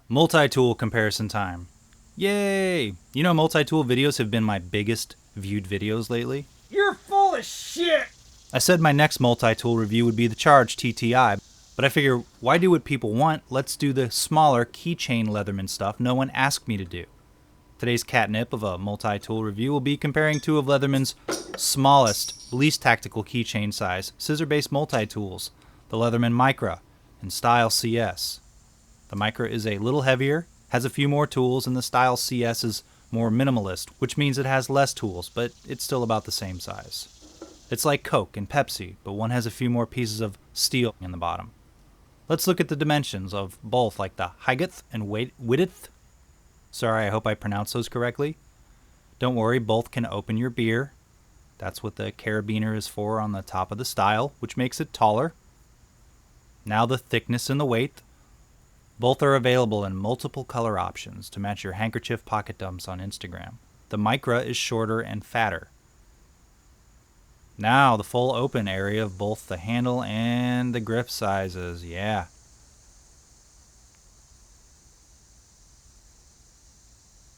Multi-tool comparison time. Yay! You know, multi-tool videos have been my biggest viewed videos lately. You're full of shit! I said my next multi-tool review would be the Charge TTI, but I figure, why do what people want? Let's do the smaller keychain Leatherman stuff no one asked me to do. Today's catnip of a multi-tool review will be comparing two of Leatherman's smallest, least tactical keychain size, scissor-based multi-tools, the Leatherman Micra and Style CS. The Micra is a little heavier, has a few more tools, and the Style CS is more minimalist, which means it has less tools, but it's still about the same size. It's like Coke and Pepsi, but one has a few more pieces of steel in the bottom. Let's look at the dimensions of both, like the height and width. Sorry, I hope I pronounced those correctly. Don't worry, both can open your beer. That's what the carabiner is for on the top of the Style, which makes it taller. Now the thickness and the weight. Both are available in multiple color options to match your handkerchief pocket dumps on Instagram. The Micra is shorter and fatter. Now the full open area of both the handle and the grip sizes. Yeah.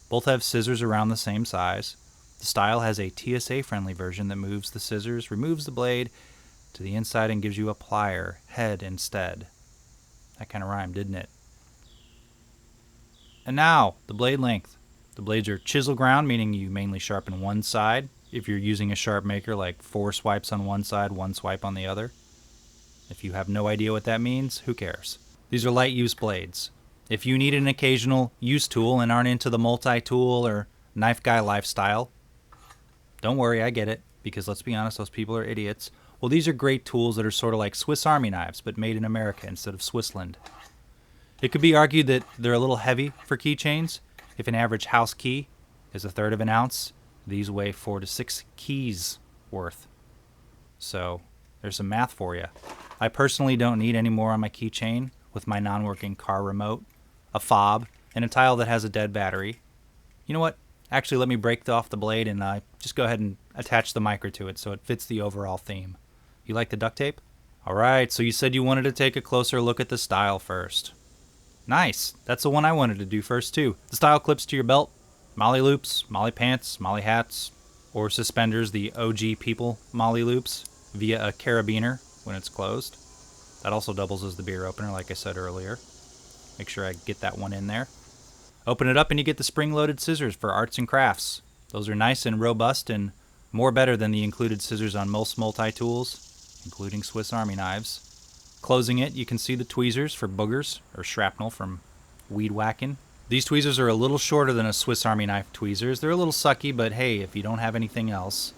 Both have scissors around the same size. The Style has a TSA-friendly version that moves the scissors, removes the blade to the inside, and gives you a plier head instead. That kind of rhymed, didn't it? And now, the blade length. The blades are chisel ground, meaning you mainly sharpen one side. If you're using a sharp maker, like 4 swipes on one side, 1 swipe on the other. If you have no idea what that means, who cares? These are light use blades. If you need an occasional use tool and aren't into the multi-tool or knife guy lifestyle, don't worry, I get it, because let's be honest, those people are idiots. Well, these are great tools that are sort of like Swiss Army knives, but made in America instead of Swissland. It could be argued that they're a little heavy for keychains. If an average house key is 1/3 of an ounce, these weigh 4 to 6 keys worth. So there's some math for you. I personally don't need any more on my keychain with my non-working car remote, a fob, and a tile that has a dead battery. You know what? Actually, let me break off the blade and just go ahead and attach the Micra to it so it fits the overall theme. You like the duct tape? Alright, so you said you wanted to take a closer look at the Style first. Nice. That's the one I wanted to do first too. The Style clips to your belt, molly loops, molly pants, molly hats, or suspenders, the OG people molly loops, via a carabiner when it's closed. That also doubles as the beer opener, like I said earlier. Make sure I get that one in there. Open it up and you get the spring-loaded scissors for arts and crafts. Those are nice and robust and more better than the included scissors on most multi-tools, including Swiss Army knives. Closing it, you can see the tweezers for boogers, or shrapnel from weed whacking. These tweezers are a little shorter than a Swiss Army knife tweezers. They're a little sucky, but hey, if you don't have anything else,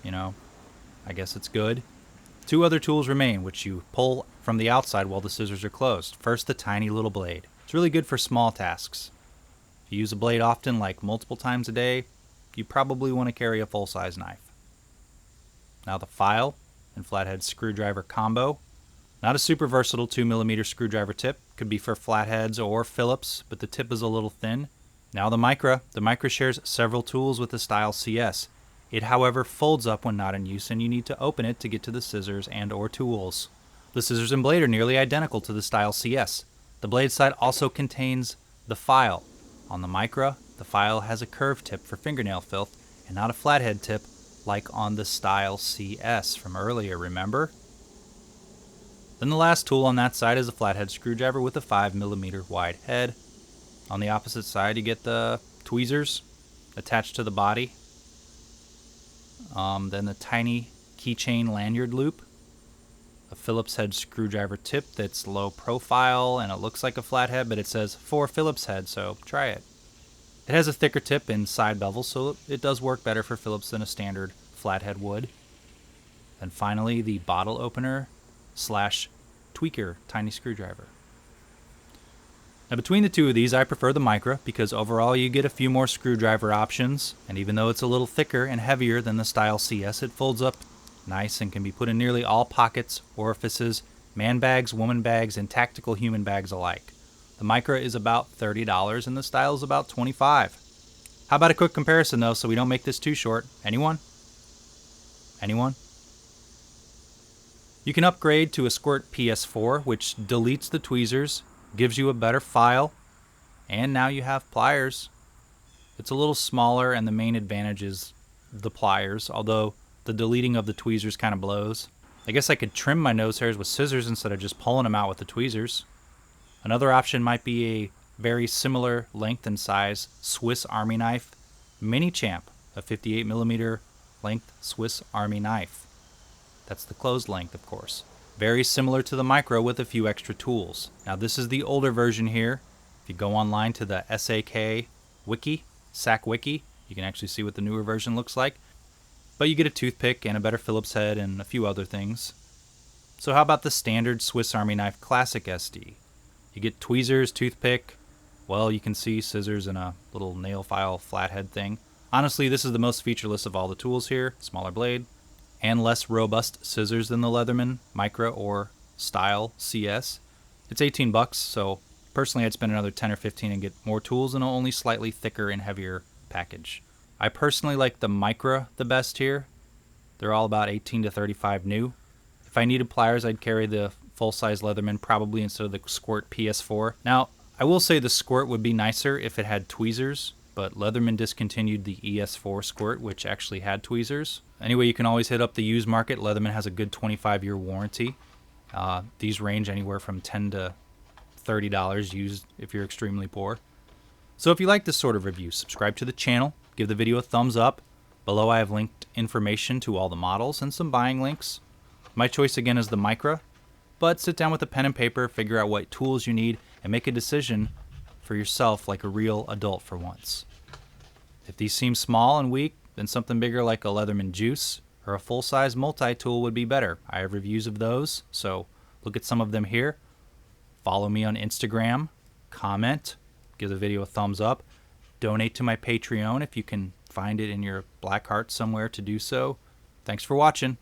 I guess it's good. 2 other tools remain, which you pull from the outside while the scissors are closed. First, the tiny little blade. It's really good for small tasks. If you use a blade often, like multiple times a day, you probably want to carry a full-size knife. Now the file and flathead screwdriver combo. Not a super versatile 2mm screwdriver tip. Could be for flatheads or Phillips, but the tip is a little thin. Now the Micra. The Micra shares several tools with the Style CS. It, however, folds up when not in use, and you need to open it to get to the scissors and or tools. The scissors and blade are nearly identical to the Style CS. The blade side also contains the file. On the Micra, the file has a curved tip for fingernail filth, and not a flathead tip like on the Style CS from earlier, remember? Then the last tool on that side is a flathead screwdriver with a 5mm wide head. On the opposite side, you get the tweezers attached to the body. Then the tiny keychain lanyard loop. A Phillips head screwdriver tip that's low profile and it looks like a flathead, but it says for Phillips head, so try it. It has a thicker tip and side bevels, so it does work better for Phillips than a standard flathead would. And finally, the bottle opener / tweaker tiny screwdriver. Now between the two of these, I prefer the Micra because overall you get a few more screwdriver options, and even though it's a little thicker and heavier than the Style CS, it folds up nice and can be put in nearly all pockets, orifices, man bags, woman bags, and tactical human bags alike. The Micra is about $30 and the Style is about $25. How about a quick comparison though, so we don't make this too short? Anyone? You can upgrade to a Squirt PS4, which deletes the tweezers, gives you a better file, And now you have pliers. It's a little smaller, and the main advantage is the pliers, although the deleting of the tweezers kind of blows. I guess I could trim my nose hairs with scissors instead of just pulling them out with the tweezers. Another option might be a very similar length and size Swiss Army knife Mini Champ, a 58mm length Swiss Army knife. That's the closed length, of course. Very similar to the Micra with a few extra tools. Now this is the older version here. If you go online to the SAK wiki, SAK wiki, you can actually see what the newer version looks like. But you get a toothpick and a better Phillips head and a few other things. So how about the standard Swiss Army Knife Classic SD? You get tweezers, toothpick, well, you can see scissors and a little nail file flathead thing. Honestly, this is the most featureless of all the tools here. Smaller blade and less robust scissors than the Leatherman Micra or Style CS. It's $18, so personally I'd spend another 10 or 15 and get more tools in an only slightly thicker and heavier package. I personally like the Micra the best here. They're all about 18 to 35 new. If I needed pliers, I'd carry the full-size Leatherman probably instead of the Squirt PS4. Now, I will say the Squirt would be nicer if it had tweezers, but Leatherman discontinued the ES4 Squirt, which actually had tweezers. Anyway, you can always hit up the used market. Leatherman has a good 25-year warranty. These range anywhere from $10 to $30 used if you're extremely poor. So if you like this sort of review, subscribe to the channel, give the video a thumbs up. Below I have linked information to all the models and some buying links. My choice again is the Micra, but sit down with a pen and paper, figure out what tools you need, and make a decision for yourself like a real adult for once. If these seem small and weak, then something bigger like a Leatherman Juice or a full-size multi-tool would be better. I have reviews of those, so look at some of them here. Follow me on Instagram, comment, give the video a thumbs up, donate to my Patreon if you can find it in your black heart somewhere to do so. Thanks for watching.